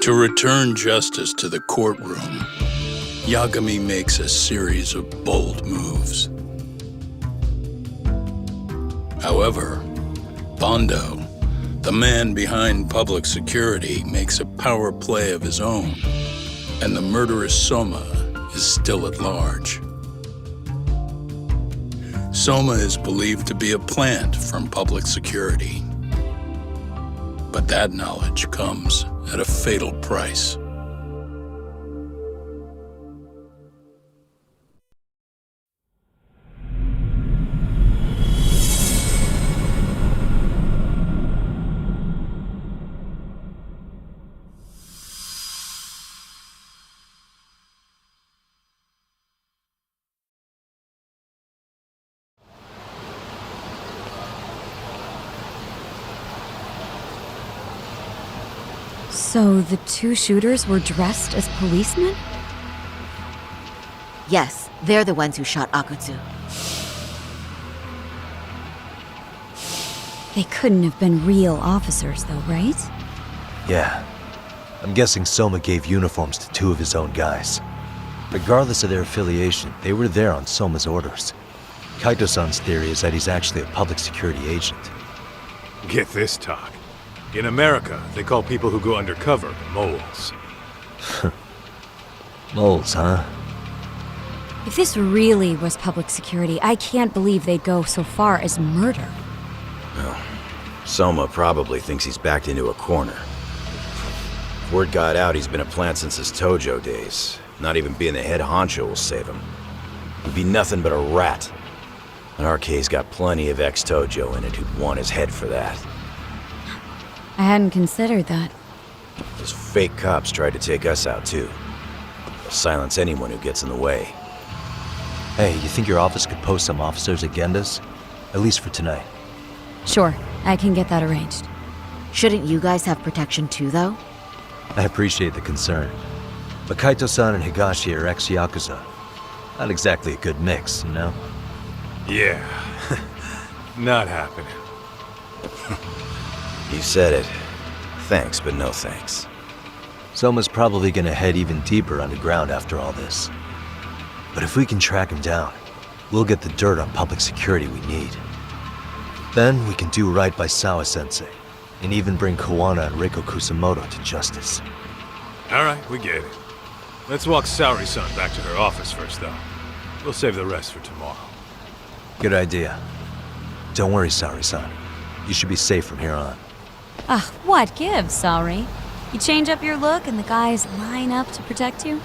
To return justice to the courtroom, Yagami makes a series of bold moves. However, Bondo, the man behind public security, makes a power play of his own, and the murderous Soma is still at large. Soma is believed to be a plant from public security. But that knowledge comes at a fatal price. So the two shooters were dressed as policemen? Yes, they're the ones who shot Akutsu. They couldn't have been real officers though, right? Yeah. I'm guessing Soma gave uniforms to two of his own guys. Regardless of their affiliation, they were there on Soma's orders. Kaito-san's theory is that he's actually a public security agent. Get this, talk. In America, they call people who go undercover moles. Moles, huh? If this really was public security, I can't believe they'd go so far as murder. Well, Soma probably thinks he's backed into a corner. If word got out he's been a plant since his Tojo days. Not even being the head honcho will save him. He'd be nothing but a rat. And RK's got plenty of ex-Tojo in it who'd want his head for that. I hadn't considered that. Those fake cops tried to take us out too. They'll silence anyone who gets in the way. Hey, you think your office could post some officers at Genda's? At least for tonight. Sure, I can get that arranged. Shouldn't you guys have protection too, though? I appreciate the concern. But Kaito-san and Higashi are ex-Yakuza. Not exactly a good mix, you know? Yeah. Not happening. You said it. Thanks, but no thanks. Soma's probably gonna head even deeper underground after all this. But if we can track him down, we'll get the dirt on public security we need. Then we can do right by Sawa-sensei, and even bring Kawana and Reiko Kusamoto to justice. Alright, we get it. Let's walk Saori-san back to her office first, though. We'll save the rest for tomorrow. Good idea. Don't worry, Saori-san. You should be safe from here on. What gives, sorry? You change up your look and the guys line up to protect you?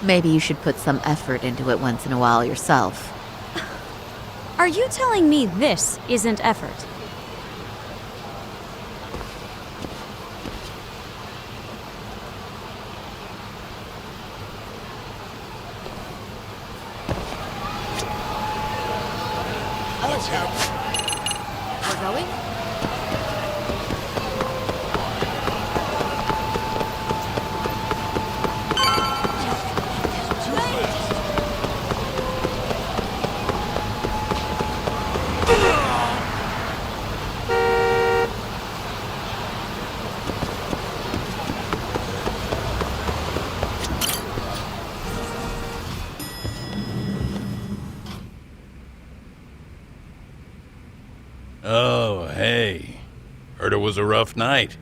Maybe you should put some effort into it once in a while yourself. Are you telling me this isn't effort? We're going? Oh, hey. Heard it was a rough night.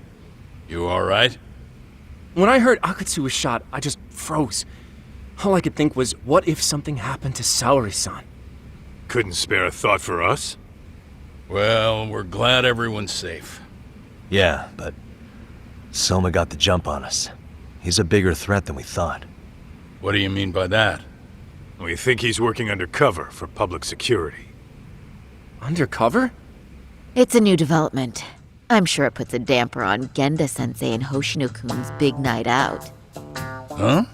You all right? When I heard Akutsu was shot, I just froze. All I could think was, what if something happened to Saori-san? Couldn't spare a thought for us? Well, we're glad everyone's safe. Yeah, but Soma got the jump on us. He's a bigger threat than we thought. What do you mean by that? We think he's working undercover for public security. Undercover? It's a new development. I'm sure it puts a damper on Genda-sensei and Hoshino-kun's big night out. Huh?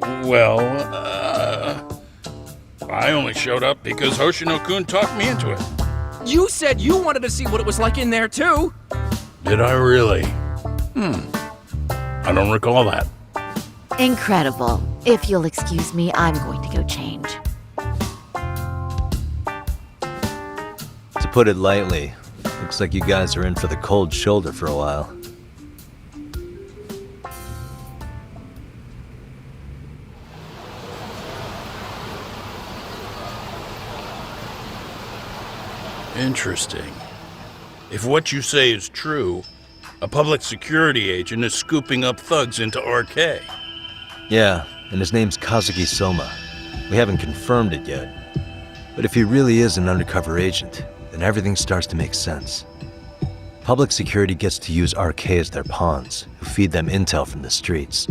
Well, I only showed up because Hoshino-kun talked me into it. You said you wanted to see what it was like in there, too! Did I really? I don't recall that. Incredible. If you'll excuse me, I'm going to go change. To put it lightly, looks like you guys are in for the cold shoulder for a while. Interesting. If what you say is true, a public security agent is scooping up thugs into RK. Yeah, and his name's Kazuki Soma. We haven't confirmed it yet. But if he really is an undercover agent, then everything starts to make sense. Public security gets to use RK as their pawns, who feed them intel from the streets.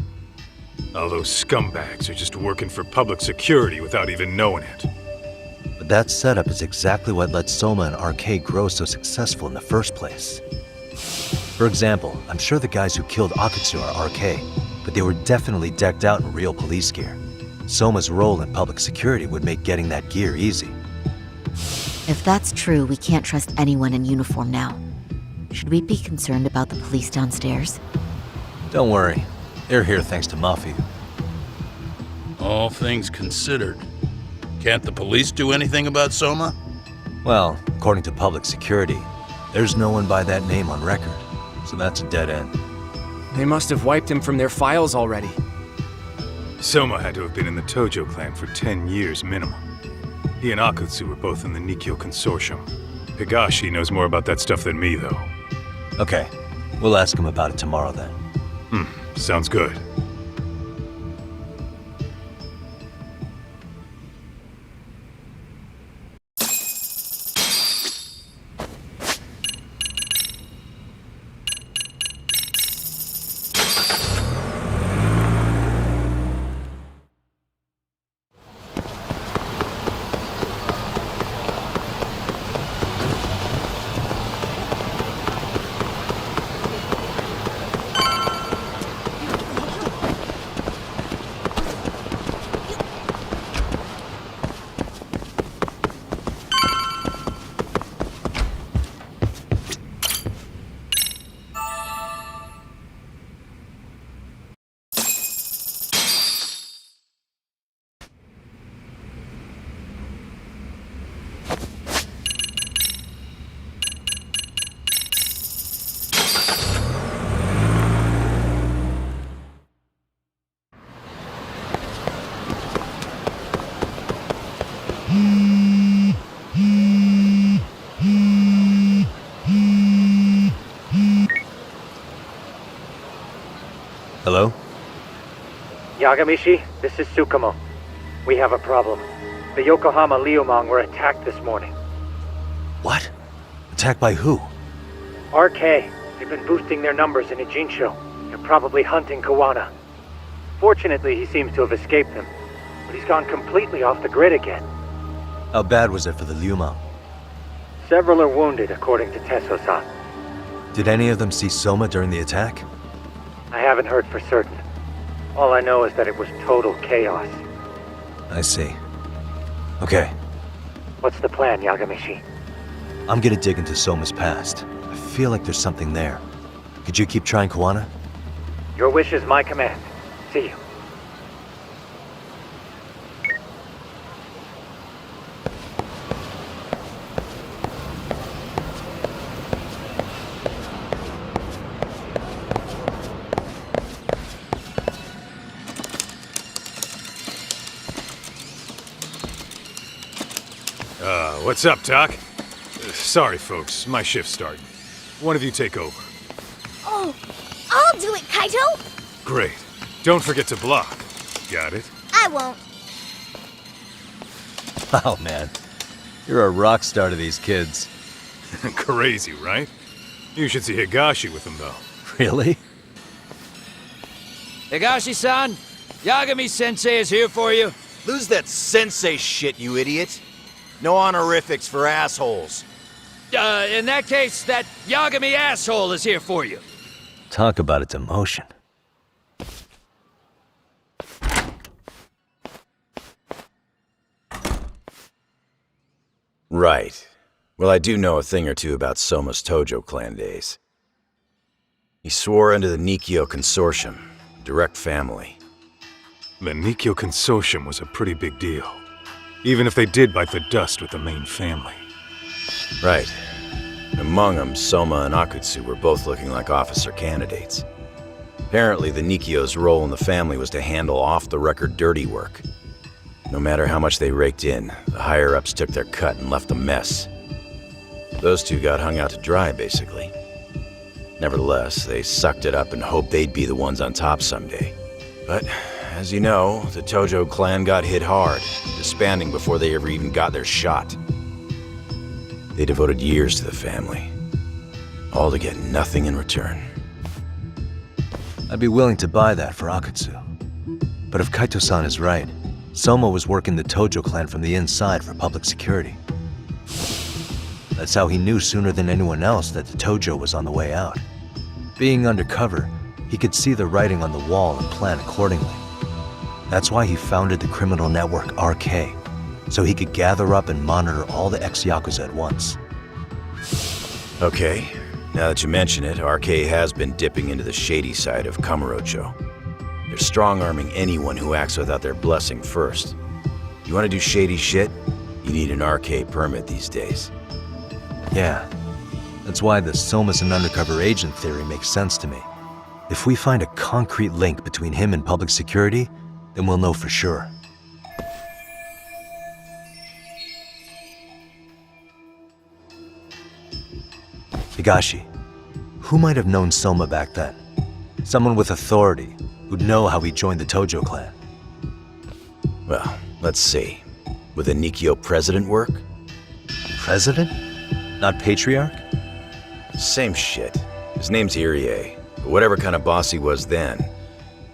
All those scumbags are just working for public security without even knowing it. But that setup is exactly what let Soma and RK grow so successful in the first place. For example, I'm sure the guys who killed Akutsu are RK, but they were definitely decked out in real police gear. Soma's role in public security would make getting that gear easy. If that's true, we can't trust anyone in uniform now. Should we be concerned about the police downstairs? Don't worry, they're here thanks to Mafia. All things considered, can't the police do anything about Soma? Well, according to public security, there's no one by that name on record, so that's a dead end. They must have wiped him from their files already. Soma had to have been in the Tojo clan for 10 years minimum. He and Akutsu were both in the Nikyo Consortium. Higashi knows more about that stuff than me, though. Okay, we'll ask him about it tomorrow then. Sounds good. Hello? Yagamishi, this is Tsukumo. We have a problem. The Yokohama Liumang were attacked this morning. What? Attacked by who? RK. They've been boosting their numbers in Ijinsho. They're probably hunting Kawana. Fortunately, he seems to have escaped them. But he's gone completely off the grid again. How bad was it for the Liuma? Several are wounded, according to Tesso-san. Did any of them see Soma during the attack? I haven't heard for certain. All I know is that it was total chaos. I see. Okay, What's the plan, Yagamishi? I'm gonna dig into Soma's past. I feel like there's something there. Could you keep trying Kawana? Your wish is my command. See you. What's up, Doc? Sorry, folks. My shift's starting. One of you take over. Oh, I'll do it, Kaito! Great. Don't forget to block. Got it? I won't. Oh man, you're a rock star to these kids. Crazy, right? You should see Higashi with them, though. Really? Higashi-san, Yagami-sensei is here for you. Lose that sensei shit, you idiot. No honorifics for assholes. In that case, that Yagami asshole is here for you. Talk about a demotion. Right. Well, I do know a thing or two about Soma's Tojo clan days. He swore under the Nikyo Consortium, direct family. The Nikyo Consortium was a pretty big deal. Even if they did bite the dust with the main family. Right. Among them, Soma and Akutsu were both looking like officer candidates. Apparently, the Nikyo's role in the family was to handle off-the-record dirty work. No matter how much they raked in, the higher-ups took their cut and left a mess. Those two got hung out to dry, basically. Nevertheless, they sucked it up and hoped they'd be the ones on top someday. But, as you know, the Tojo clan got hit hard, disbanding before they ever even got their shot. They devoted years to the family, all to get nothing in return. I'd be willing to buy that for Akatsu. But if Kaito-san is right, Soma was working the Tojo clan from the inside for public security. That's how he knew sooner than anyone else that the Tojo was on the way out. Being undercover, he could see the writing on the wall and plan accordingly. That's why he founded the criminal network RK, so he could gather up and monitor all the ex-Yakuza at once. Okay, now that you mention it, RK has been dipping into the shady side of Kamurocho. They're strong-arming anyone who acts without their blessing first. You want to do shady shit? You need an RK permit these days. Yeah, that's why the Soma's an undercover agent theory makes sense to me. If we find a concrete link between him and public security, then we'll know for sure. Higashi, who might have known Soma back then? Someone with authority, who'd know how he joined the Tojo clan. Well, let's see. Would the Nikkyo president work? President? Not patriarch? Same shit. His name's Irie, but whatever kind of boss he was then,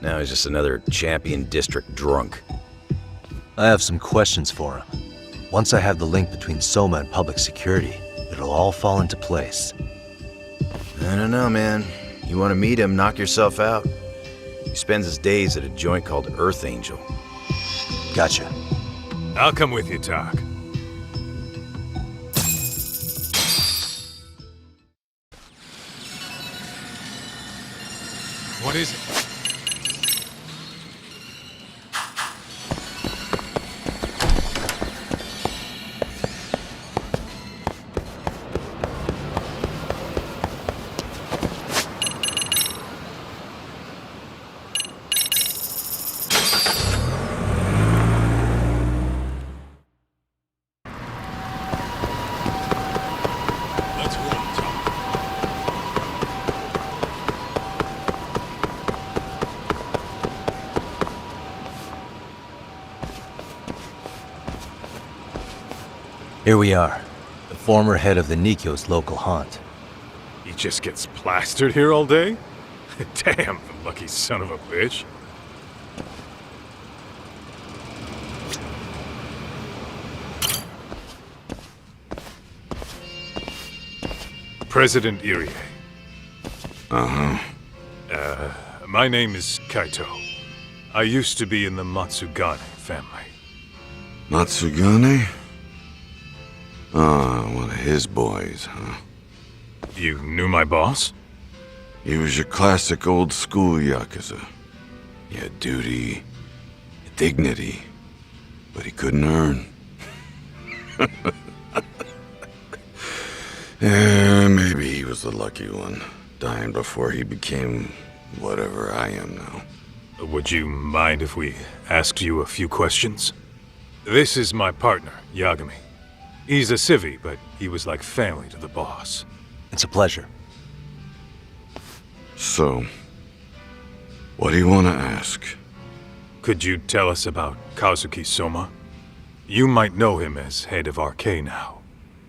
now he's just another champion district drunk. I have some questions for him. Once I have the link between Soma and public security, it'll all fall into place. I don't know, man. You want to meet him, knock yourself out. He spends his days at a joint called Earth Angel. Gotcha. I'll come with you, Doc. What is it? Here we are, the former head of the Nikkyo's local haunt. He just gets plastered here all day? Damn, the lucky son of a bitch. President Irie. My name is Kaito. I used to be in the Matsugane family. Matsugane? Ah, one of his boys, huh? You knew my boss? He was your classic old school Yakuza. He had duty, dignity, but he couldn't earn. Yeah, maybe he was the lucky one, dying before he became whatever I am now. Would you mind if we asked you a few questions? This is my partner, Yagami. He's a civvy, but he was like family to the boss. It's a pleasure. So, what do you want to ask? Could you tell us about Kazuki Soma? You might know him as head of RK now.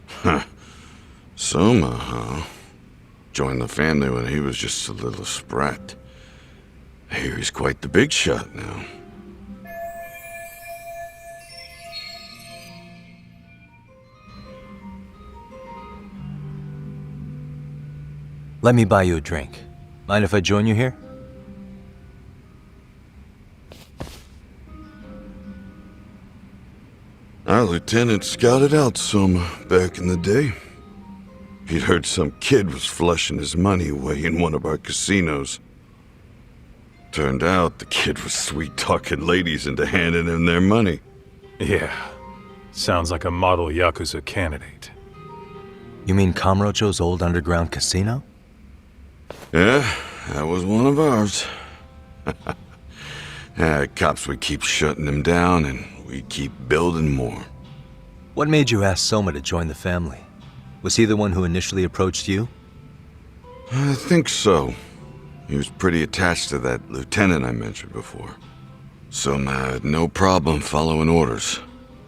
Huh. Soma, huh? Joined the family when he was just a little sprat. I hear he's quite the big shot now. Let me buy you a drink. Mind if I join you here? Our lieutenant scouted out Soma back in the day. He'd heard some kid was flushing his money away in one of our casinos. Turned out the kid was sweet-talking ladies into handing him their money. Yeah. Sounds like a model Yakuza candidate. You mean Kamurocho's old underground casino? Yeah, that was one of ours. Cops would keep shutting him down, and we'd keep building more. What made you ask Soma to join the family? Was he the one who initially approached you? I think so. He was pretty attached to that lieutenant I mentioned before. Soma had no problem following orders,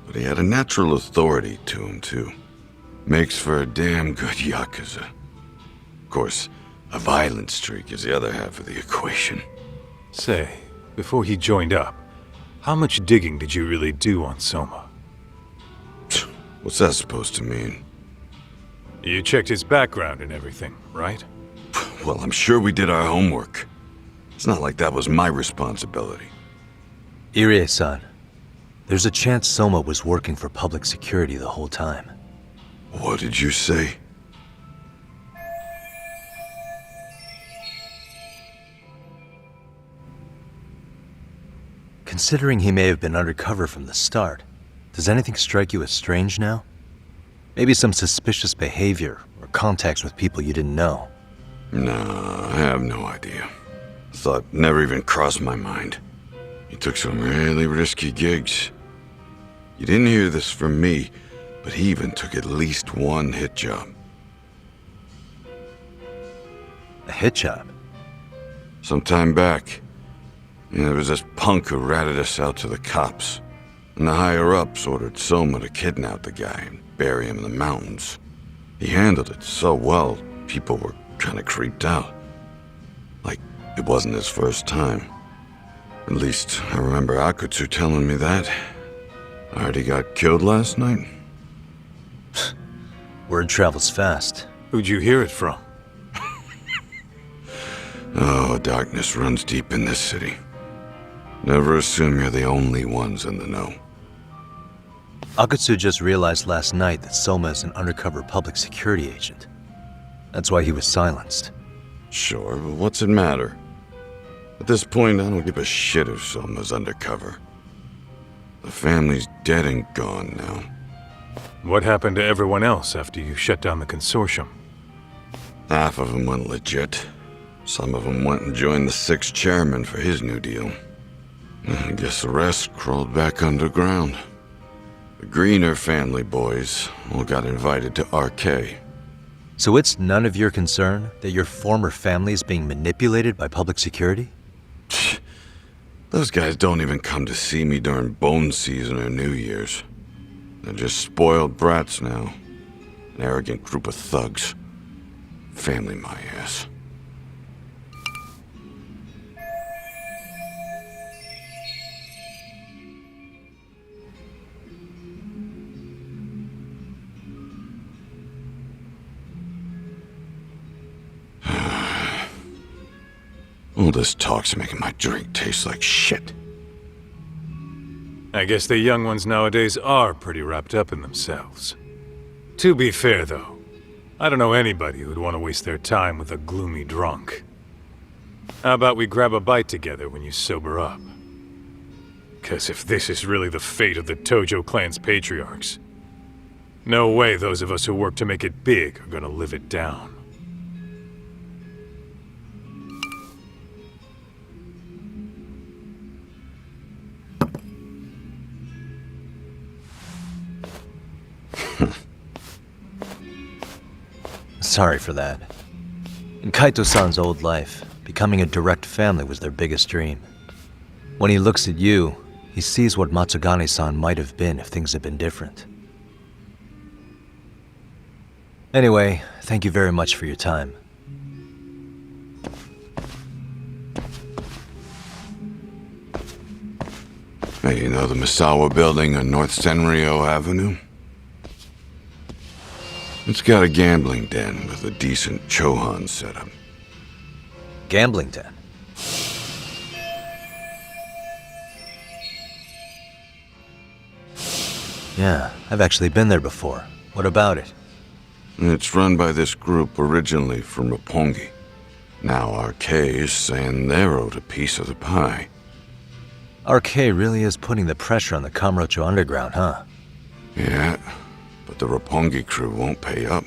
but he had a natural authority to him, too. Makes for a damn good Yakuza. Of course, a violent streak is the other half of the equation. Say, before he joined up, how much digging did you really do on Soma? What's that supposed to mean? You checked his background and everything, right? Well, I'm sure we did our homework. It's not like that was my responsibility. Irie-san, there's a chance Soma was working for public security the whole time. What did you say? Considering he may have been undercover from the start, does anything strike you as strange now? Maybe some suspicious behavior or contacts with people you didn't know? Nah, I have no idea. Thought never even crossed my mind. He took some really risky gigs. You didn't hear this from me, but he even took at least one hit job. A hit job? Some time back, there was this punk who ratted us out to the cops. And the higher-ups ordered Soma to kidnap the guy and bury him in the mountains. He handled it so well, people were kind of creeped out. Like, it wasn't his first time. At least, I remember Akutsu telling me that. I heard he got killed last night. Word travels fast. Who'd you hear it from? Oh, darkness runs deep in this city. Never assume you're the only ones in the know. Akutsu just realized last night that Soma is an undercover public security agent. That's why he was silenced. Sure, but what's it matter? At this point, I don't give a shit if Soma's undercover. The family's dead and gone now. What happened to everyone else after you shut down the consortium? Half of them went legit. Some of them went and joined the sixth chairman for his new deal. I guess the rest crawled back underground. The Greener family boys all got invited to RK. So it's none of your concern that your former family is being manipulated by public security? Those guys don't even come to see me during bone season or New Year's. They're just spoiled brats now. An arrogant group of thugs. Family my ass. All this talk's making my drink taste like shit. I guess the young ones nowadays are pretty wrapped up in themselves. To be fair, though, I don't know anybody who'd want to waste their time with a gloomy drunk. How about we grab a bite together when you sober up? 'Cause if this is really the fate of the Tojo clan's patriarchs, no way those of us who work to make it big are gonna live it down. Sorry for that. In Kaito-san's old life, becoming a direct family was their biggest dream. When he looks at you, he sees what Matsugane-san might have been if things had been different. Anyway, thank you very much for your time. Hey, you know the Misawa building on North Senryo Avenue? It's got a gambling den with a decent Chohan setup. Gambling den? Yeah, I've actually been there before. What about it? It's run by this group originally from Roppongi. Now RK is saying they're owed a piece of the pie. RK really is putting the pressure on the Kamurocho Underground, huh? Yeah, but the Roppongi crew won't pay up.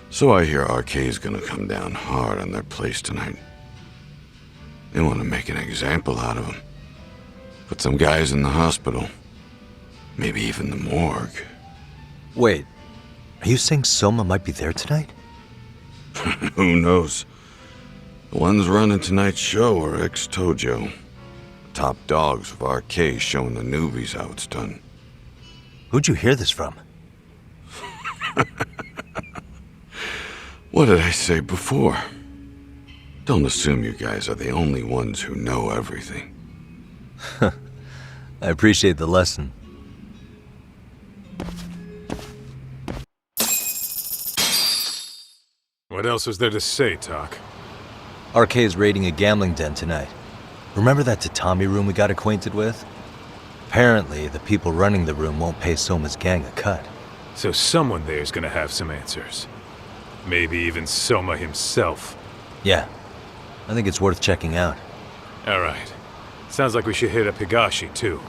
So I hear RK is gonna come down hard on their place tonight. They want to make an example out of them. Put some guys in the hospital. Maybe even the morgue. Wait, Are you saying Soma might be there tonight? Who knows? The ones running tonight's show are ex-Tojo. Top dogs of RK showing the newbies how it's done. Who'd you hear this from? What did I say before? Don't assume you guys are the only ones who know everything. I appreciate the lesson. What else was there to say, Talk? RK is raiding a gambling den tonight. Remember that tatami room we got acquainted with? Apparently, the people running the room won't pay Soma's gang a cut. So someone there's gonna have some answers. Maybe even Soma himself. Yeah, I think it's worth checking out. Alright. Sounds like we should hit up Higashi, too.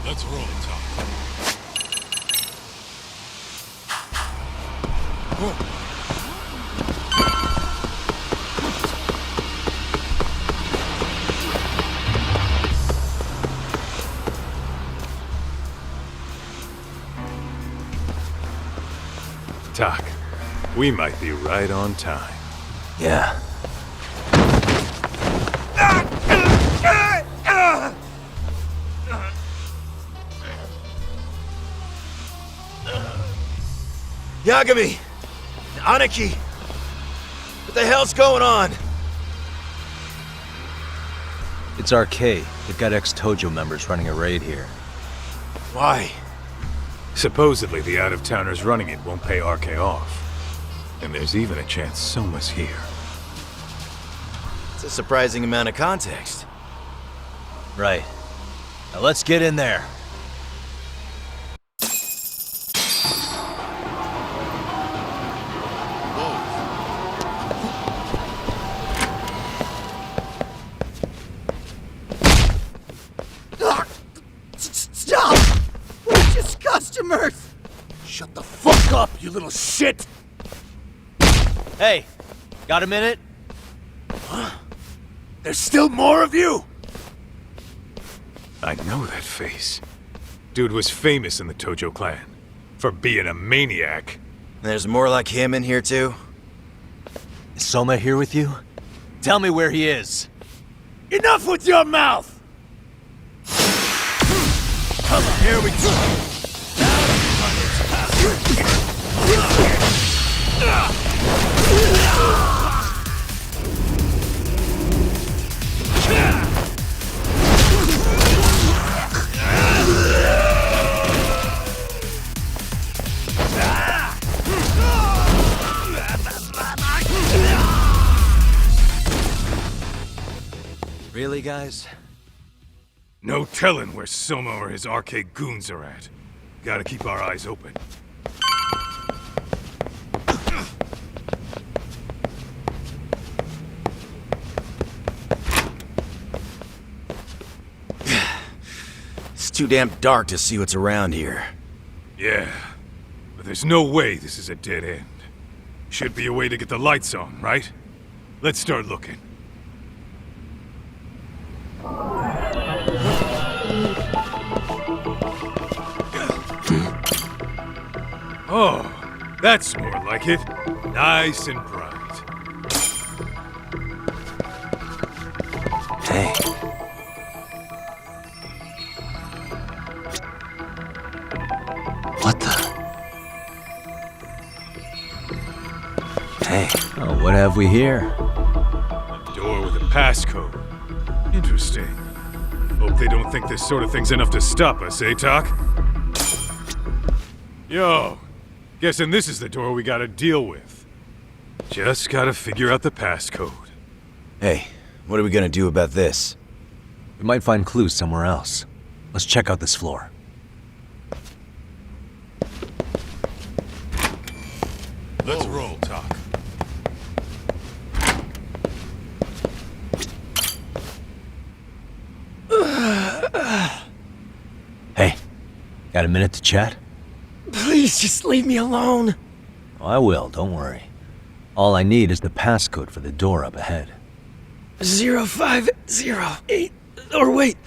Let's roll, Talk. Talk, we might be right on time. Yeah. Yagami! Aniki! What the hell's going on? It's RK. They've got ex-Tojo members running a raid here. Why? Supposedly the out-of-towners running it won't pay RK off. And there's even a chance Soma's here. It's a surprising amount of context. Right. Now let's get in there. Stop! We're just customers! Shut the fuck up, you little shit! Hey, got a minute? There's still more of you? I know that face. Dude was famous in the Tojo clan. For being a maniac. There's more like him in here, too? Is Soma here with you? Tell me where he is. Enough with your mouth! Come on, here we go! Really, guys? No telling where Soma or his RK goons are at. Gotta keep our eyes open. It's too damn dark to see what's around here. Yeah, but there's no way this is a dead end. Should be a way to get the lights on, right? Let's start looking. Oh, that's more like it. Nice and bright. Hey. What the? Hey. Oh, what have we here? A door with a passcode. Interesting. Hope they don't think this sort of thing's enough to stop us, eh, Talk? Yo, guessing this is the door we gotta deal with. Just gotta figure out the passcode. Hey, what are we gonna do about this? We might find clues somewhere else. Let's check out this floor. Let's roll, Talk. Hey, got a minute to chat? Please just leave me alone. Oh, I will, don't worry. All I need is the passcode for the door up ahead. 0508. Or wait,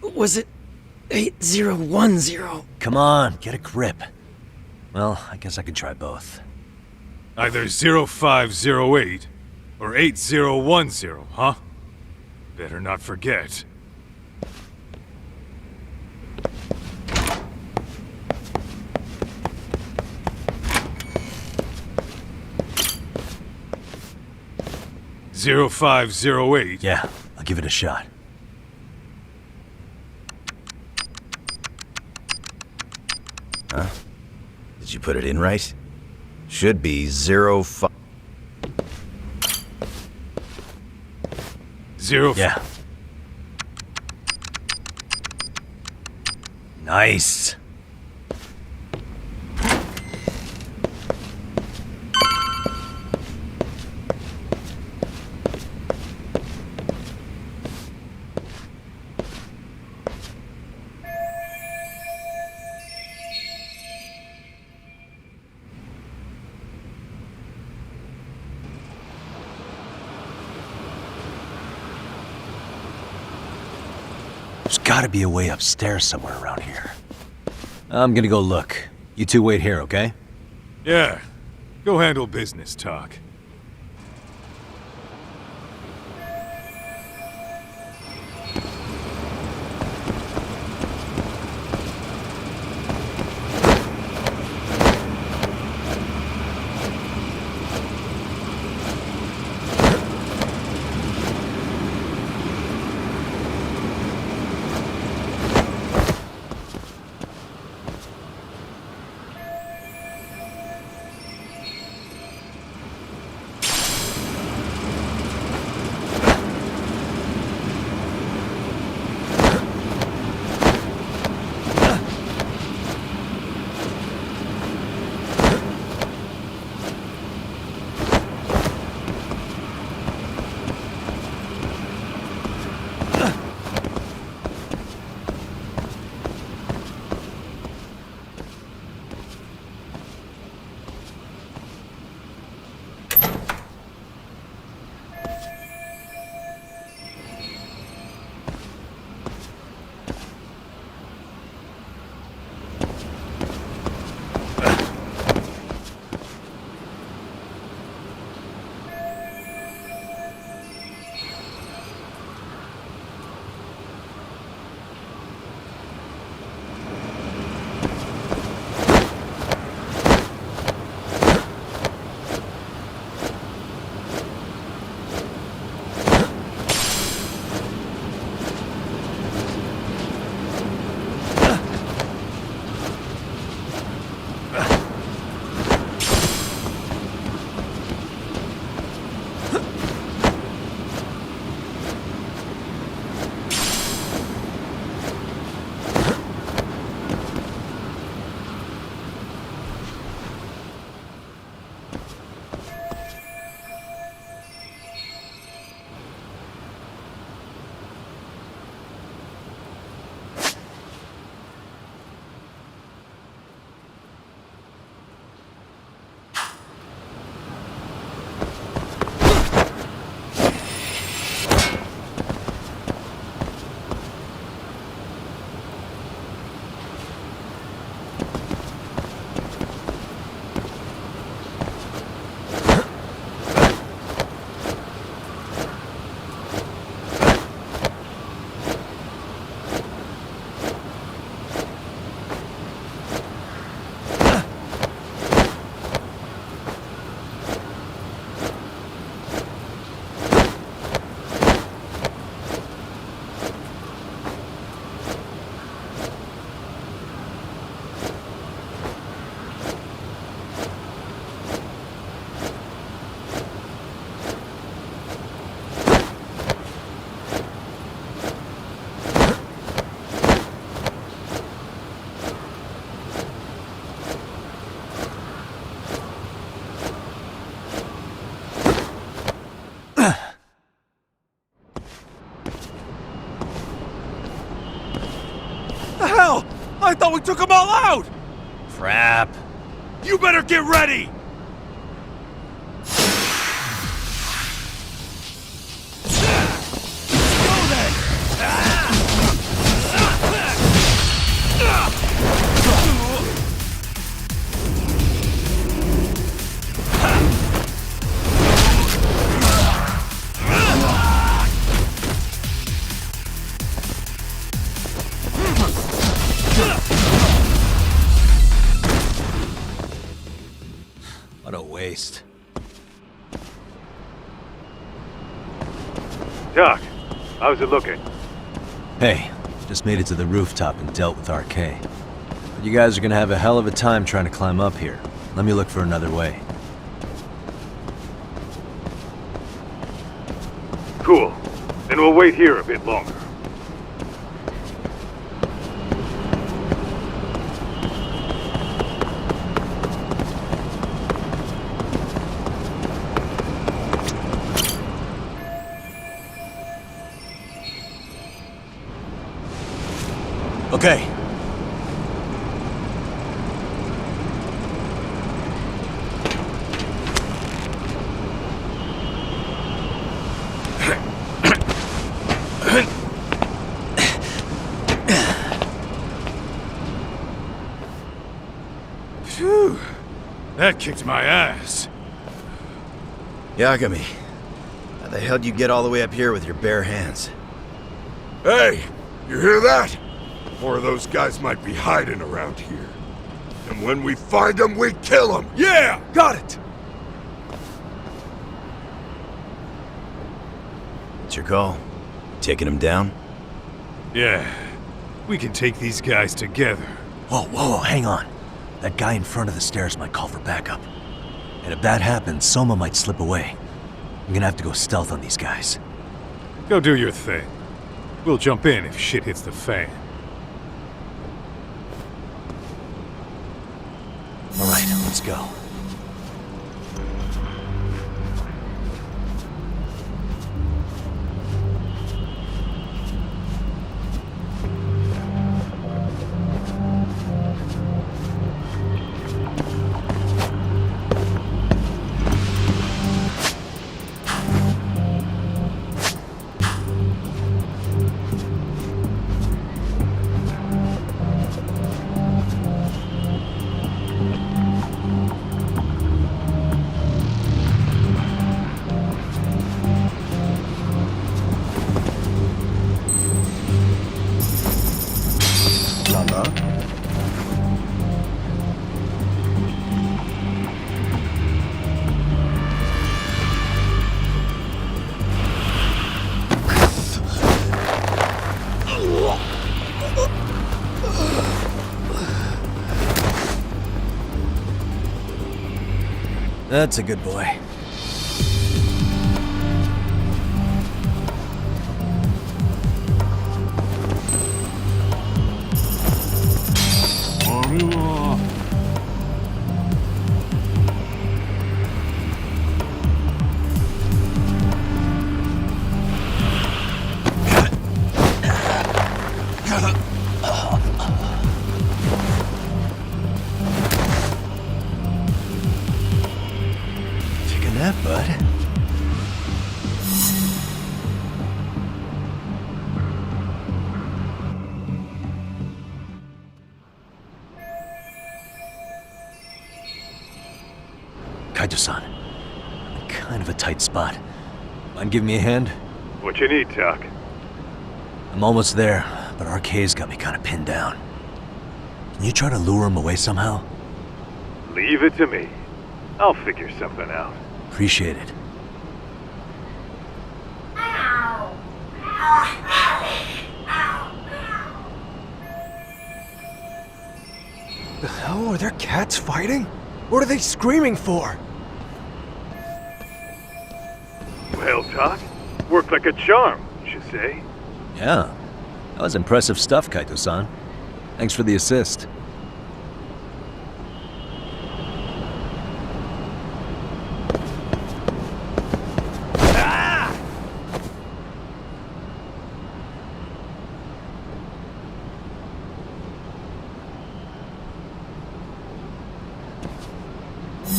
was it 8010. Come on, get a grip. Well, I guess I could try both. Either 0508 or 8010, huh? Better not forget. Zero 0508. Yeah, I'll give it a shot. Huh? Did you put it in right? Should be 05... Yeah. Nice. There's gotta be a way upstairs somewhere around here. I'm gonna go look. You two wait here, okay? Yeah. Go handle business, Talk. I thought we took them all out! Crap. You better get ready! Go then! waste. Doc, how's it looking? Hey, just made it to the rooftop and dealt with RK. But you guys are gonna have a hell of a time trying to climb up here. Let me look for another way. Cool. Then we'll wait here a bit longer. Okay. Phew. That kicked my ass. Yagami, how the hell do you get all the way up here with your bare hands? Hey, you hear that? More of those guys might be hiding around here. And when we find them, we kill them! Yeah, got it. What's your call? Taking him down? Yeah. We can take these guys together. Whoa, hang on. That guy in front of the stairs might call for backup. And if that happens, Soma might slip away. I'm gonna have to go stealth on these guys. Go do your thing. We'll jump in if shit hits the fan. Alright, let's go. That's a good boy. Taking that, bud. Kaito-san, kind of a tight spot. Mind giving me a hand? What you need, Doc? I'm almost there, but RK's got me kind of pinned down. Can you try to lure him away somehow? Leave it to me. I'll figure something out. Appreciate it. The hell? Are there cats fighting? What are they screaming for? Well, Doc, worked like a charm, you say? Yeah, that was impressive stuff, Kaito-san. Thanks for the assist.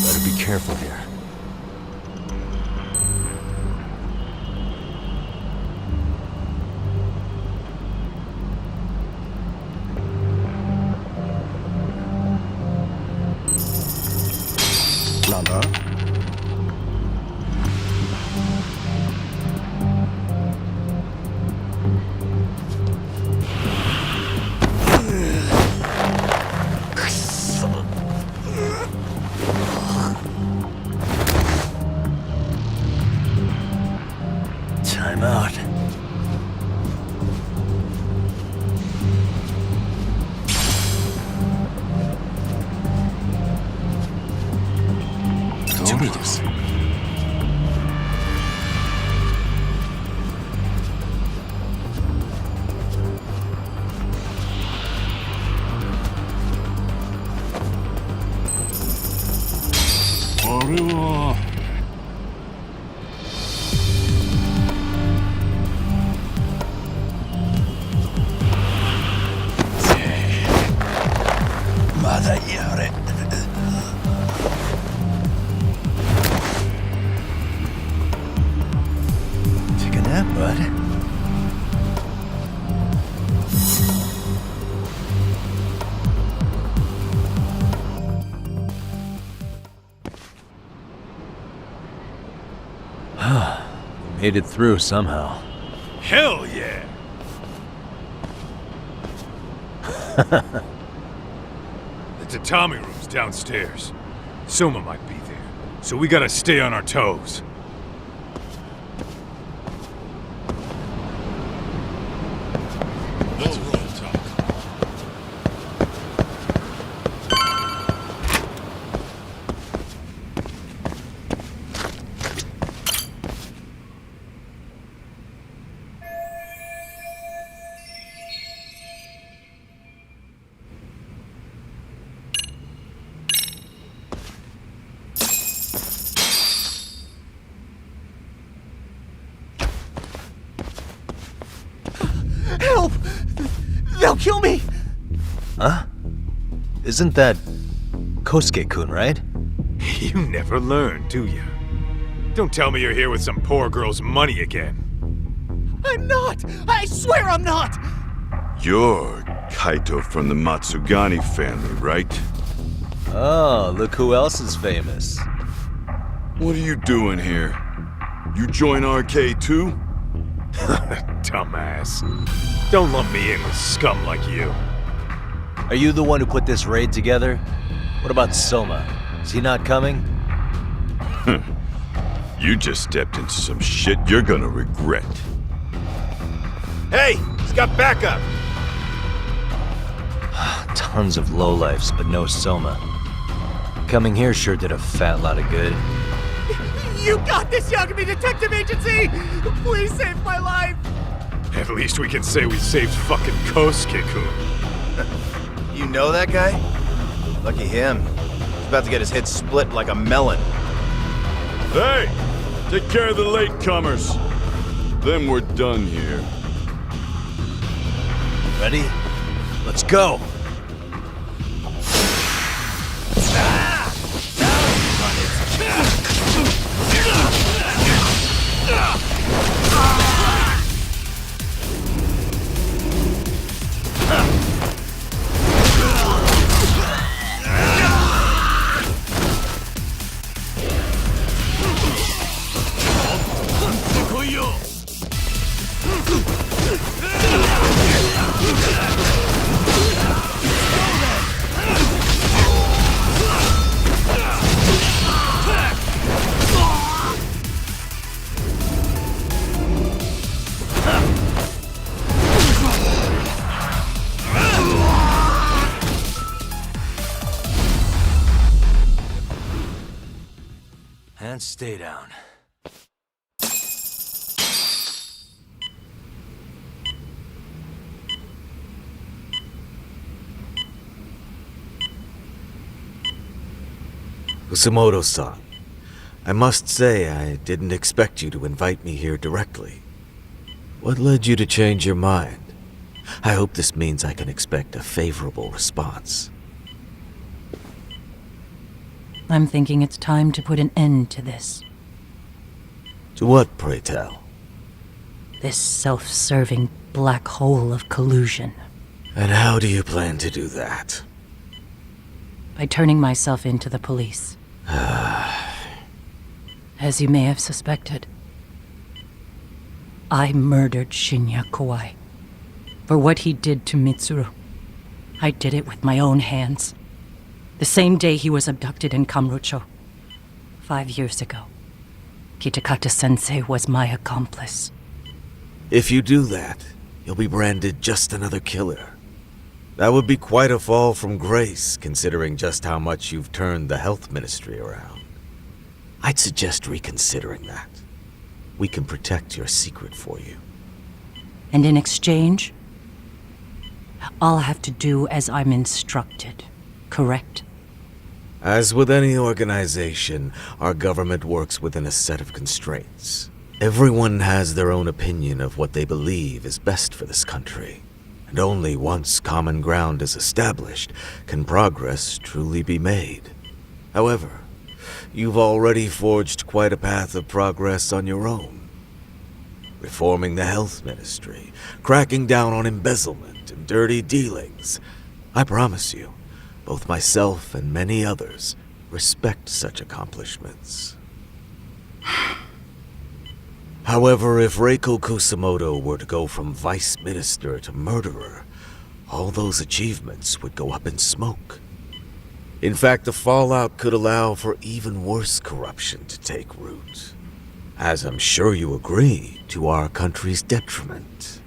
Better be careful here. Lama. Made it through somehow. Hell yeah! The tatami room's downstairs. Soma might be there, so we gotta stay on our toes. Let's roll, Tom. Help! They'll kill me! Huh? Isn't that Kosuke-kun, right? You never learn, do you? Don't tell me you're here with some poor girl's money again. I'm not! I swear I'm not! You're Kaito from the Matsugani family, right? Oh, look who else is famous. What are you doing here? You join RK too? Dumbass. Don't lump me in with scum like you. Are you the one who put this raid together? What about Soma? Is he not coming? You just stepped into some shit you're gonna regret. Hey, he's got backup. Tons of lowlifes, but no Soma. Coming here sure did a fat lot of good. You got this, Yagami Detective Agency! Please save my life! At least we can say we saved fucking Kosuke-kun. You know that guy? Lucky him. He's about to get his head split like a melon. Hey! Take care of the latecomers. Then we're done here. Ready? Let's go! And stay down. Usamoto-san, I must say I didn't expect you to invite me here directly. What led you to change your mind? I hope this means I can expect a favorable response. I'm thinking it's time to put an end to this. To what, pray tell? This self-serving black hole of collusion. And how do you plan to do that? By turning myself into the police. As you may have suspected, I murdered Shinya Kawai. For what he did to Mitsuru. I did it with my own hands. The same day he was abducted in Kamurocho. 5 years ago. Kitakata-sensei was my accomplice. If you do that, you'll be branded just another killer. That would be quite a fall from grace, considering just how much you've turned the health ministry around. I'd suggest reconsidering that. We can protect your secret for you. And in exchange, I'll have to do as I'm instructed, correct? As with any organization, our government works within a set of constraints. Everyone has their own opinion of what they believe is best for this country. And only once common ground is established can progress truly be made. However, you've already forged quite a path of progress on your own. Reforming the health ministry, cracking down on embezzlement and dirty dealings. I promise you, both myself and many others respect such accomplishments. However, if Reiko Kusamoto were to go from vice minister to murderer, all those achievements would go up in smoke. In fact, the fallout could allow for even worse corruption to take root. As I'm sure you agree, to our country's detriment.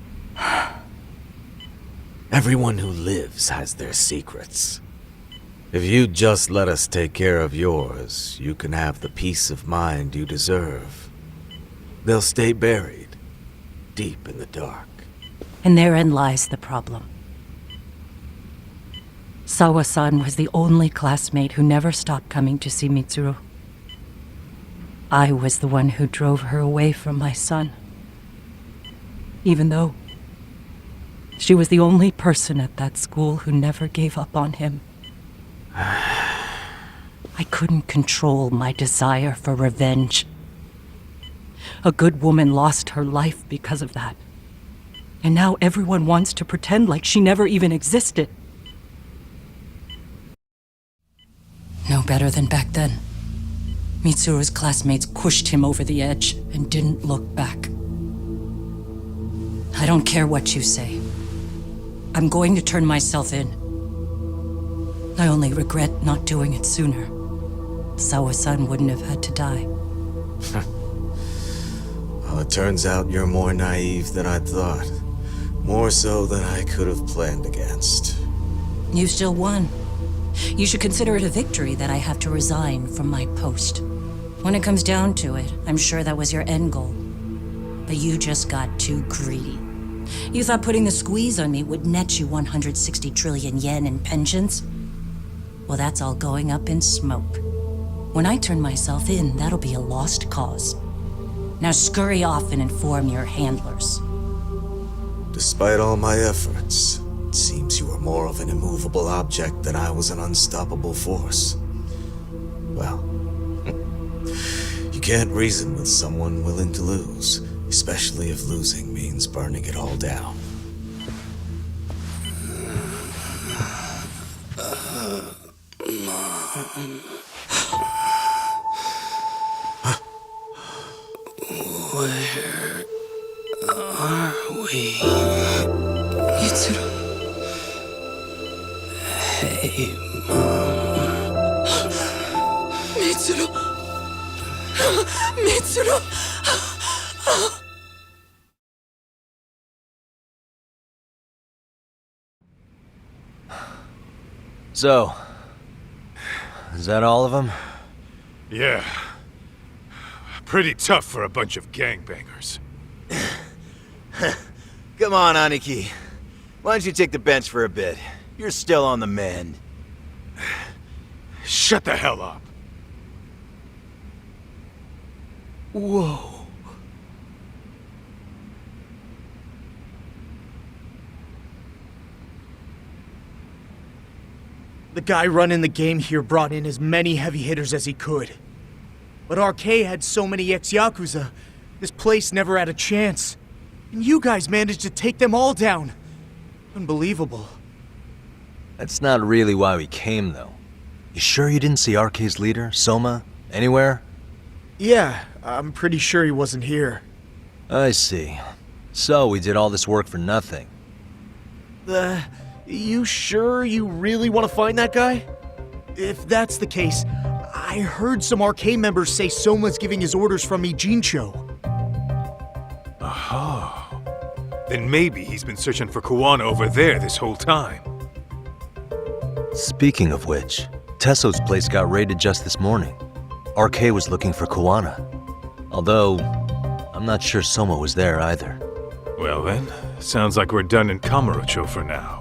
Everyone who lives has their secrets. If you'd just let us take care of yours, you can have the peace of mind you deserve. They'll stay buried, deep in the dark. And therein lies the problem. Sawa-san was the only classmate who never stopped coming to see Mitsuru. I was the one who drove her away from my son. Even though she was the only person at that school who never gave up on him. I couldn't control my desire for revenge. A good woman lost her life because of that. And now everyone wants to pretend like she never even existed. No better than back then. Mitsuru's classmates pushed him over the edge and didn't look back. I don't care what you say. I'm going to turn myself in. I only regret not doing it sooner. Sawa-san wouldn't have had to die. Well, it turns out you're more naive than I thought. More so than I could have planned against. You still won. You should consider it a victory that I have to resign from my post. When it comes down to it, I'm sure that was your end goal. But you just got too greedy. You thought putting the squeeze on me would net you 160 trillion yen in pensions? Well, that's all going up in smoke. When I turn myself in, that'll be a lost cause. Now scurry off and inform your handlers. Despite all my efforts, it seems you are more of an immovable object than I was an unstoppable force. Well, you can't reason with someone willing to lose, especially if losing means burning it all down. Where are we? Mitsuru. Hey, Mom. Mitsuru. Mitsuru. So, is that all of them? Yeah. Pretty tough for a bunch of gangbangers. Come on, Aniki. Why don't you take the bench for a bit? You're still on the mend. Shut the hell up. Whoa. The guy running the game here brought in as many heavy hitters as he could. But RK had so many ex-Yakuza, this place never had a chance. And you guys managed to take them all down. Unbelievable. That's not really why we came, though. You sure you didn't see RK's leader, Soma, anywhere? Yeah, I'm pretty sure he wasn't here. I see. So we did all this work for nothing. You sure you really want to find that guy? If that's the case, I heard some RK members say Soma's giving his orders from Ijincho. Aha. Then maybe he's been searching for Kuwana over there this whole time. Speaking of which, Tesso's place got raided just this morning. RK was looking for Kuwana. Although, I'm not sure Soma was there either. Well then, sounds like we're done in Kamurocho for now.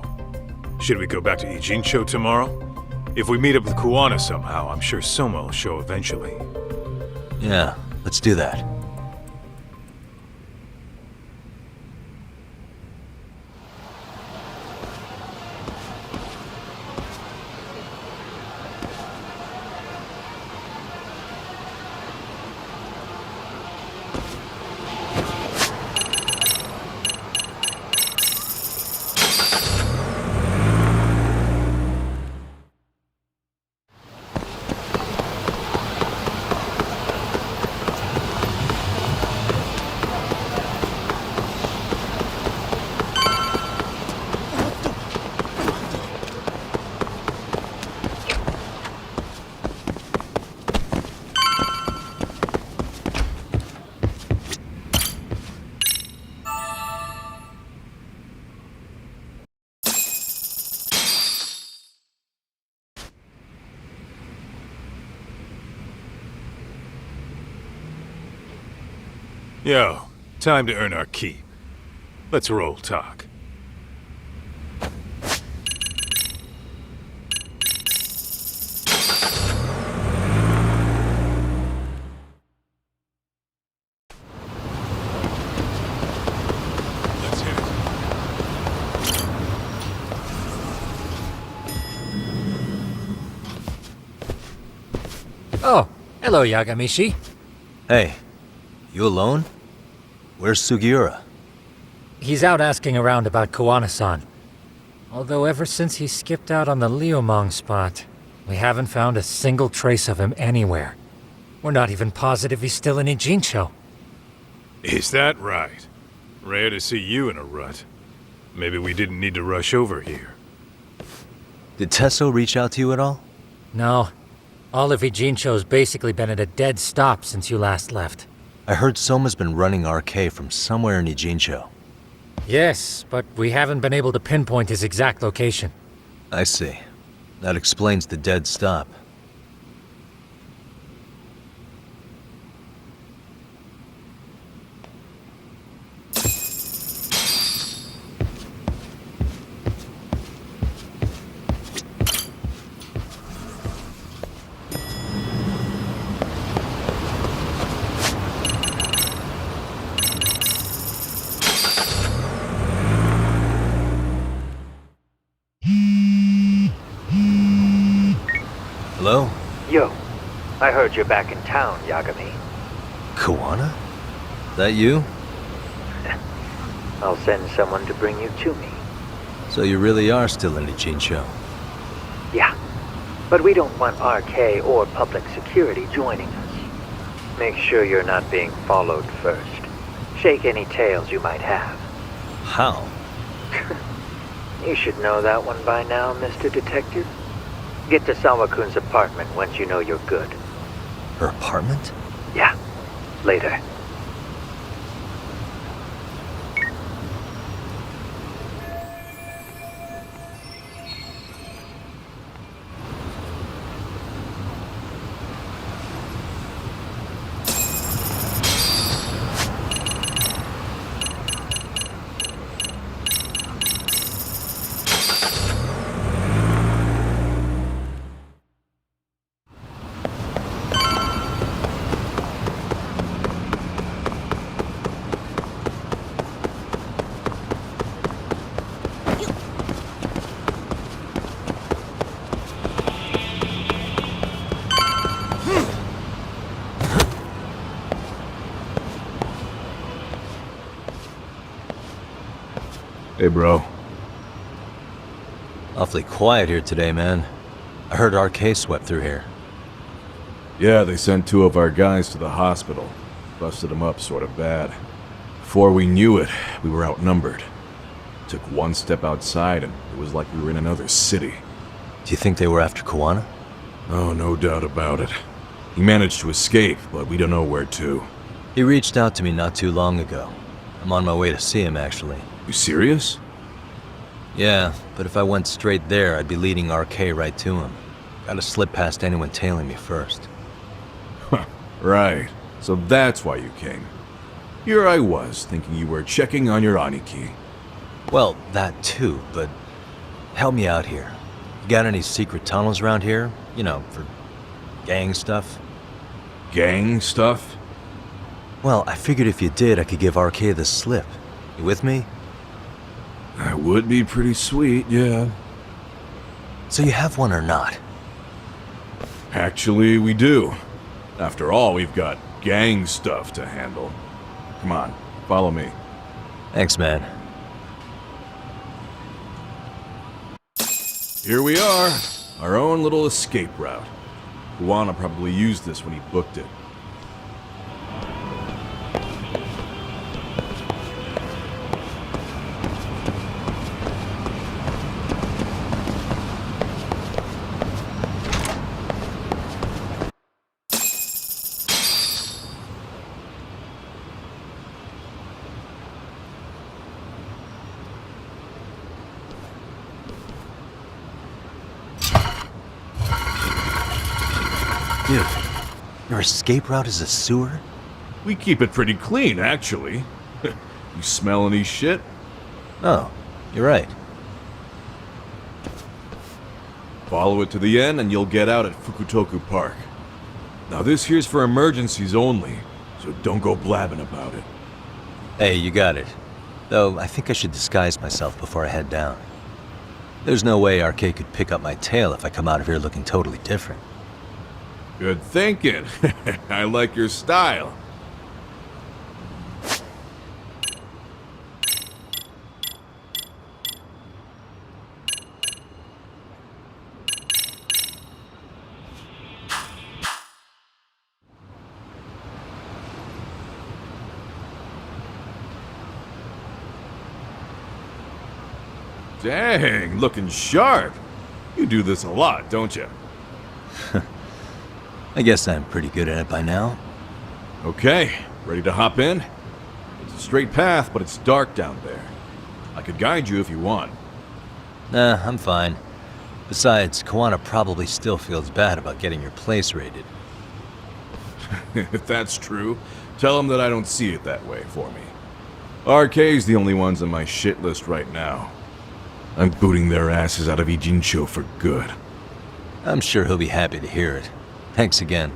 Should we go back to Ijincho tomorrow? If we meet up with Kuwana somehow, I'm sure Soma will show eventually. Yeah, let's do that. Yo, time to earn our keep. Let's roll talk. Let's hit it. Oh, hello, Yagamishi. Hey, you alone? Where's Sugiura? He's out asking around about Koana-san. Although ever since he skipped out on the Liumang spot, we haven't found a single trace of him anywhere. We're not even positive he's still in Ijincho. Is that right? Rare to see you in a rut. Maybe we didn't need to rush over here. Did Tesso reach out to you at all? No. All of Ijincho's basically been at a dead stop since you last left. I heard Soma's been running RK from somewhere in Ijincho. Yes, but we haven't been able to pinpoint his exact location. I see. That explains the dead stop. Hello? Yo, I heard you're back in town, Yagami. Koana? That you? I'll send someone to bring you to me. So you really are still in Ijincho? Yeah, but we don't want RK or public security joining us. Make sure you're not being followed first. Shake any tails you might have. How? You should know that one by now, Mr. Detective. Get to Sawa-kun's apartment once you know you're good. Her apartment? Yeah, later. Hey, bro. Awfully quiet here today, man. I heard RK swept through here. Yeah, they sent 2 of our guys to the hospital. Busted them up sort of bad. Before we knew it, we were outnumbered. Took one step outside and it was like we were in another city. Do you think they were after Koana? Oh, no doubt about it. He managed to escape, but we don't know where to. He reached out to me not too long ago. I'm on my way to see him, actually. You serious? Yeah, but if I went straight there, I'd be leading RK right to him. Gotta slip past anyone tailing me first. Right. So that's why you came. Here I was, thinking you were checking on your Aniki. Well, that too, but help me out here. You got any secret tunnels around here? You know, for gang stuff? Gang stuff? Well, I figured if you did, I could give RK the slip. You with me? That would be pretty sweet, yeah. So you have one or not? Actually, we do. After all, we've got gang stuff to handle. Come on, follow me. Thanks, man. Here we are, our own little escape route. Koana probably used this when he booked it. Dude, your escape route is a sewer? We keep it pretty clean, actually. You smell any shit? Oh, you're right. Follow it to the end and you'll get out at Fukutoku Park. Now this here's for emergencies only, so don't go blabbing about it. Hey, you got it. Though, I think I should disguise myself before I head down. There's no way RK could pick up my tail if I come out of here looking totally different. Good thinking. I like your style. Dang, looking sharp. You do this a lot, don't you? I guess I'm pretty good at it by now. Okay, ready to hop in? It's a straight path, but it's dark down there. I could guide you if you want. Nah, I'm fine. Besides, Kawana probably still feels bad about getting your place raided. If that's true, tell him that I don't see it that way for me. RK's the only ones on my shit list right now. I'm booting their asses out of Ijincho for good. I'm sure he'll be happy to hear it. Thanks again.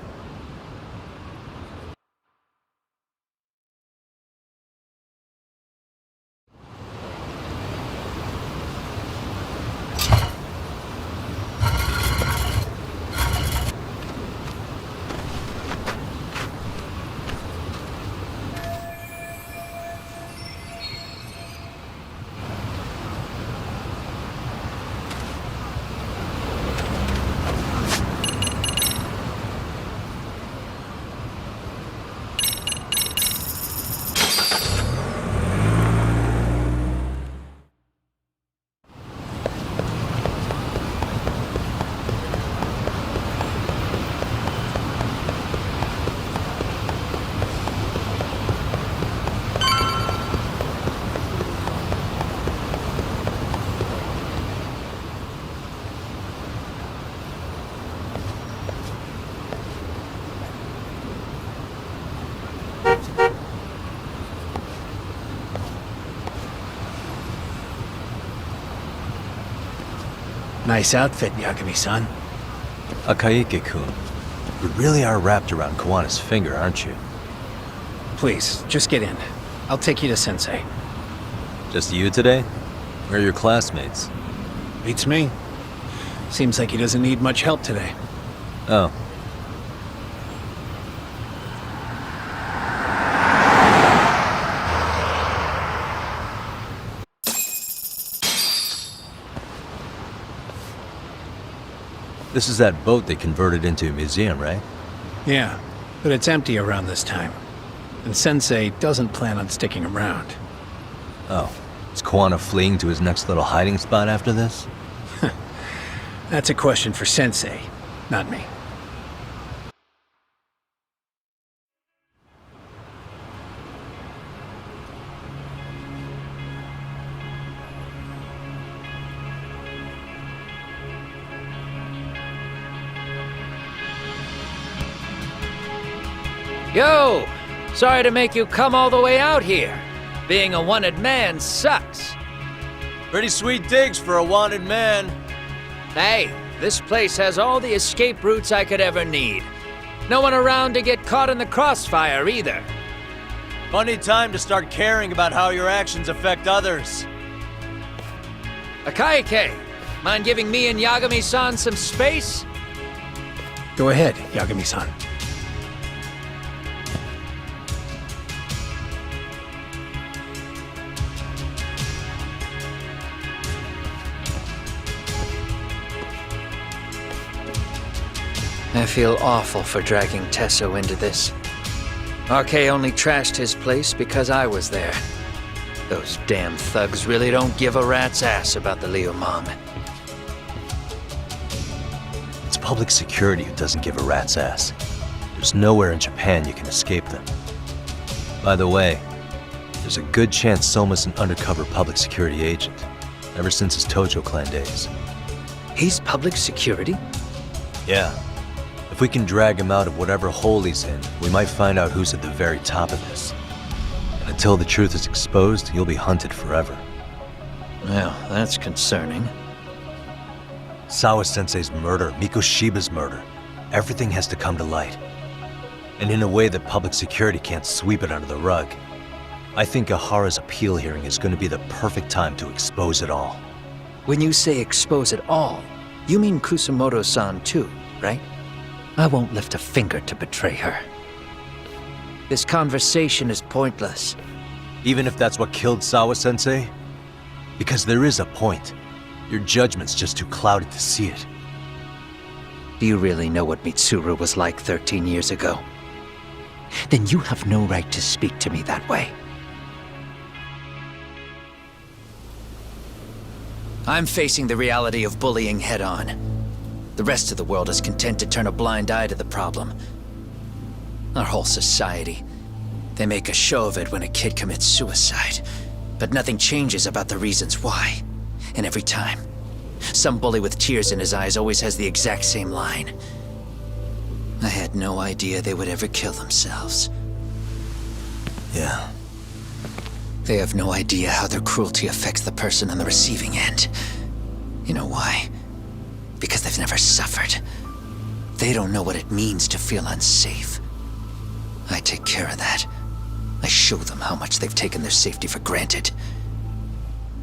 Nice outfit, Yagami-san. Akaike-kun, you really are wrapped around Kawana's finger, aren't you? Please, just get in. I'll take you to Sensei. Just you today? Where are your classmates? Beats me. Seems like he doesn't need much help today. Oh. This is that boat they converted into a museum, right? Yeah, but it's empty around this time. And Sensei doesn't plan on sticking around. Oh. Is Kawana fleeing to his next little hiding spot after this? That's a question for Sensei, not me. Yo! Sorry to make you come all the way out here. Being a wanted man sucks. Pretty sweet digs for a wanted man. Hey, this place has all the escape routes I could ever need. No one around to get caught in the crossfire either. Funny time to start caring about how your actions affect others. Akaike, mind giving me and Yagami-san some space? Go ahead, Yagami-san. I feel awful for dragging Tesso into this. RK only trashed his place because I was there. Those damn thugs really don't give a rat's ass about the Liumang. It's public security who doesn't give a rat's ass. There's nowhere in Japan you can escape them. By the way, there's a good chance Soma's an undercover public security agent, ever since his Tojo clan days. He's public security? Yeah. If we can drag him out of whatever hole he's in, we might find out who's at the very top of this. And until the truth is exposed, you'll be hunted forever. Well, that's concerning. Sawa-sensei's murder, Mikoshiba's murder, everything has to come to light. And in a way that public security can't sweep it under the rug. I think Ahara's appeal hearing is going to be the perfect time to expose it all. When you say expose it all, you mean Kusumoto-san too, right? I won't lift a finger to betray her. This conversation is pointless. Even if that's what killed Sawa-sensei? Because there is a point. Your judgment's just too clouded to see it. Do you really know what Mitsuru was like 13 years ago? Then you have no right to speak to me that way. I'm facing the reality of bullying head-on. The rest of the world is content to turn a blind eye to the problem. Our whole society. They make a show of it when a kid commits suicide. But nothing changes about the reasons why. And every time, some bully with tears in his eyes always has the exact same line. I had no idea they would ever kill themselves. Yeah. They have no idea how their cruelty affects the person on the receiving end. You know why? Because they've never suffered. They don't know what it means to feel unsafe. I take care of that. I show them how much they've taken their safety for granted.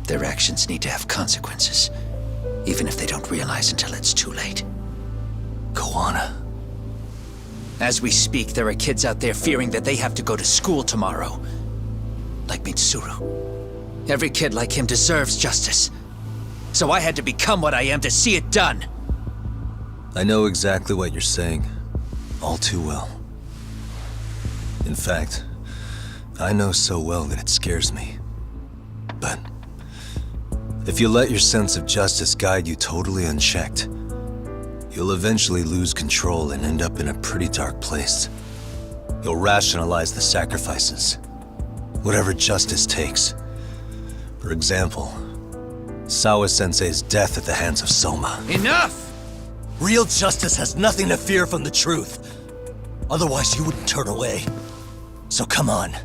Their actions need to have consequences, even if they don't realize until it's too late. Koana. As we speak, there are kids out there fearing that they have to go to school tomorrow. Like Mitsuru. Every kid like him deserves justice. So I had to become what I am to see it done. I know exactly what you're saying. All too well. In fact, I know so well that it scares me. But if you let your sense of justice guide you totally unchecked, you'll eventually lose control and end up in a pretty dark place. You'll rationalize the sacrifices, whatever justice takes. For example, Sawa-sensei's death at the hands of Soma. Enough! Real justice has nothing to fear from the truth. Otherwise, you wouldn't turn away. So come on.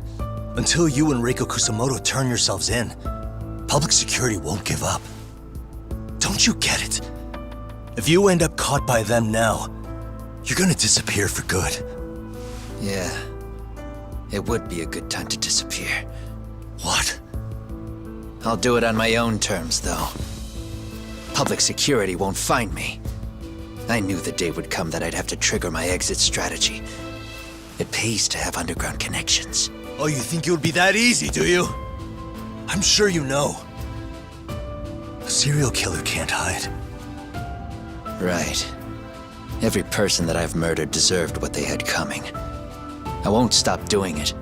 Until you and Reiko Kusumoto turn yourselves in, public security won't give up. Don't you get it? If you end up caught by them now, you're gonna disappear for good. Yeah. It would be a good time to disappear. What? I'll do it on my own terms, though. Public security won't find me. I knew the day would come that I'd have to trigger my exit strategy. It pays to have underground connections. Oh, you think it would be that easy, do you? I'm sure you know. A serial killer can't hide. Right. Every person that I've murdered deserved what they had coming. I won't stop doing it.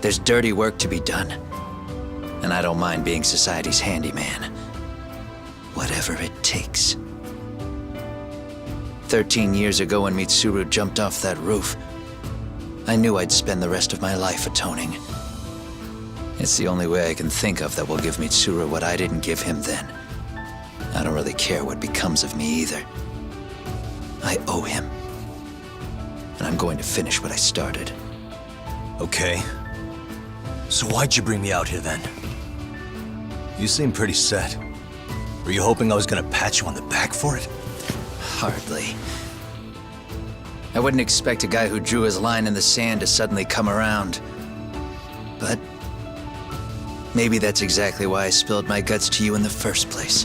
There's dirty work to be done. And I don't mind being society's handyman. Whatever it takes. 13 years ago when Mitsuru jumped off that roof, I knew I'd spend the rest of my life atoning. It's the only way I can think of that will give Mitsuru what I didn't give him then. I don't really care what becomes of me either. I owe him. And I'm going to finish what I started. Okay. So why'd you bring me out here then? You seem pretty set. Were you hoping I was gonna pat you on the back for it? Hardly. I wouldn't expect a guy who drew his line in the sand to suddenly come around. But maybe that's exactly why I spilled my guts to you in the first place.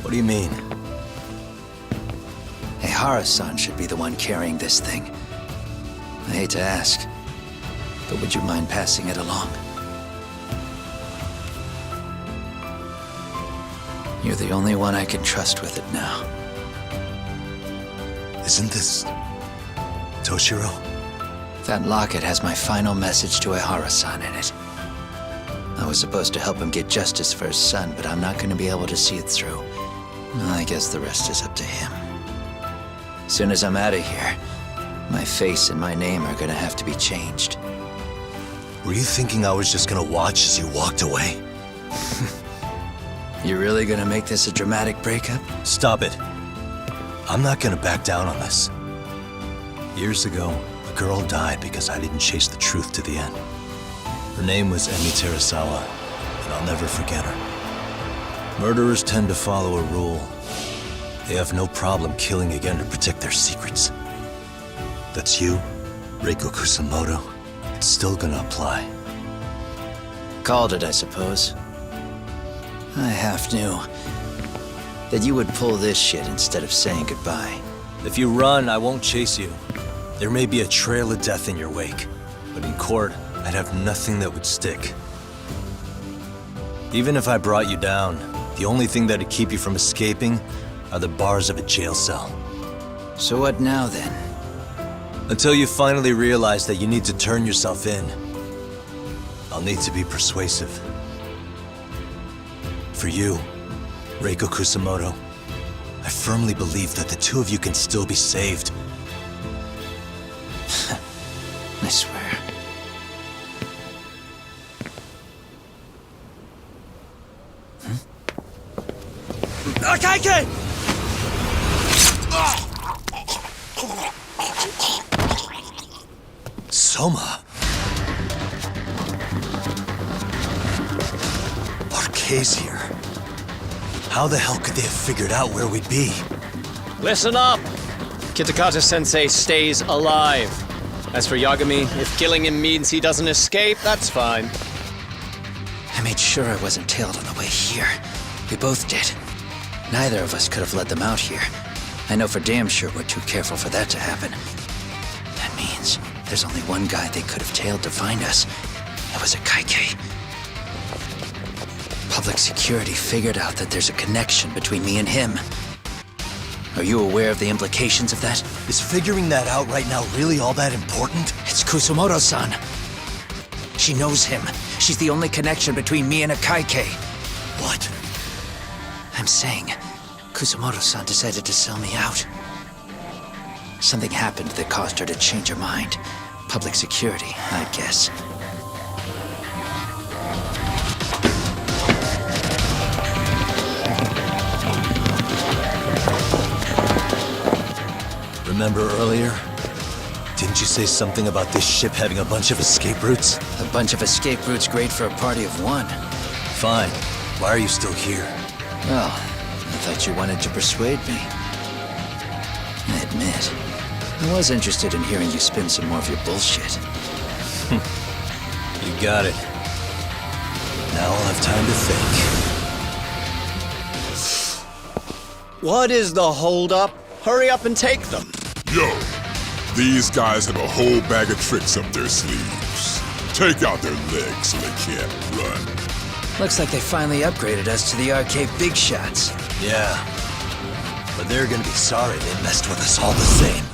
What do you mean? Ehara-san should be the one carrying this thing. I hate to ask, but would you mind passing it along? You're the only one I can trust with it now. Isn't this Toshiro? That locket has my final message to Ehara-san in it. I was supposed to help him get justice for his son, but I'm not going to be able to see it through. I guess the rest is up to him. As soon as I'm out of here, my face and my name are gonna have to be changed. Were you thinking I was just gonna watch as you walked away? You're really gonna make this a dramatic breakup? Stop it. I'm not gonna back down on this. Years ago, a girl died because I didn't chase the truth to the end. Her name was Emi Terasawa, and I'll never forget her. Murderers tend to follow a rule. They have no problem killing again to protect their secrets. That's you, Reiko Kusamoto. It's still gonna apply. Called it, I suppose. I half knew that you would pull this shit instead of saying goodbye. If you run, I won't chase you. There may be a trail of death in your wake, but in court, I'd have nothing that would stick. Even if I brought you down, the only thing that'd keep you from escaping are the bars of a jail cell. So what now, then? Until you finally realize that you need to turn yourself in, I'll need to be persuasive. For you, Reiko Kusamoto, I firmly believe that the two of you can still be saved. I swear. Akaike! Soma! RK's here. How the hell could they have figured out where we'd be? Listen up! Kitakata-sensei stays alive. As for Yagami, if killing him means he doesn't escape, that's fine. I made sure I wasn't tailed on the way here. We both did. Neither of us could have led them out here. I know for damn sure we're too careful for that to happen. That means there's only one guy they could have tailed to find us. It was a Kaike. Public security figured out that there's a connection between me and him. Are you aware of the implications of that? Is figuring that out right now really all that important? It's Kusamoto-san. She knows him. She's the only connection between me and a Kaike. What? I'm saying, Kusamoto-san decided to sell me out. Something happened that caused her to change her mind. Public security, I guess. Remember earlier? Didn't you say something about this ship having a bunch of escape routes? A bunch of escape routes great for a party of one. Fine. Why are you still here? Well, I thought you wanted to persuade me. I admit, I was interested in hearing you spin some more of your bullshit. You got it. Now I'll have time to think. What is the holdup? Hurry up and take them. Yo, these guys have a whole bag of tricks up their sleeves. Take out their legs so they can't run. Looks like they finally upgraded us to the arcade big shots. Yeah. But they're gonna be sorry they messed with us all the same.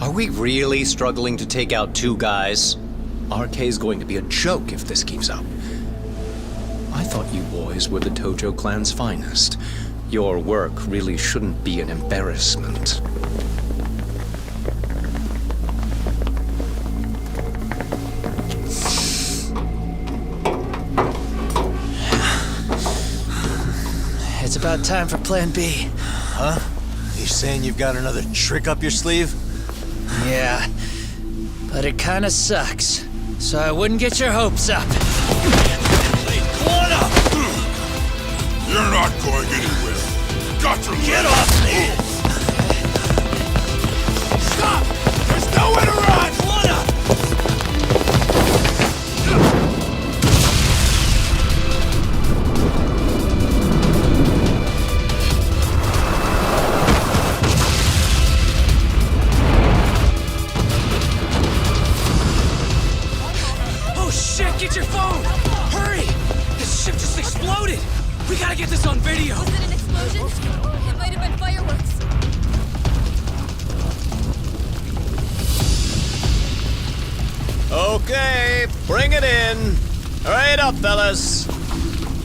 Are we really struggling to take out two guys? RK's going to be a joke if this keeps up. I thought you boys were the Tojo clan's finest. Your work really shouldn't be an embarrassment. It's about time for Plan B. Huh? You saying you've got another trick up your sleeve? Yeah, but it kinda sucks. So I wouldn't get your hopes up. You're not going anywhere. Got to Get off me! Stop! There's nowhere to run! Oh shit, get your phone! Hurry! This ship just exploded! We gotta get this on video! Was it an explosion? It might have been fireworks. Okay, bring it in. Hurry it up, fellas.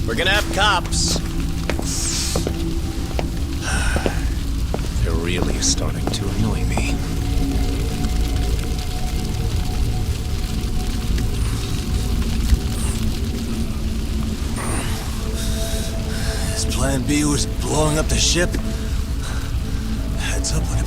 We're gonna have cops. They're really starting to annoy me. His plan B was blowing up the ship? Heads up when it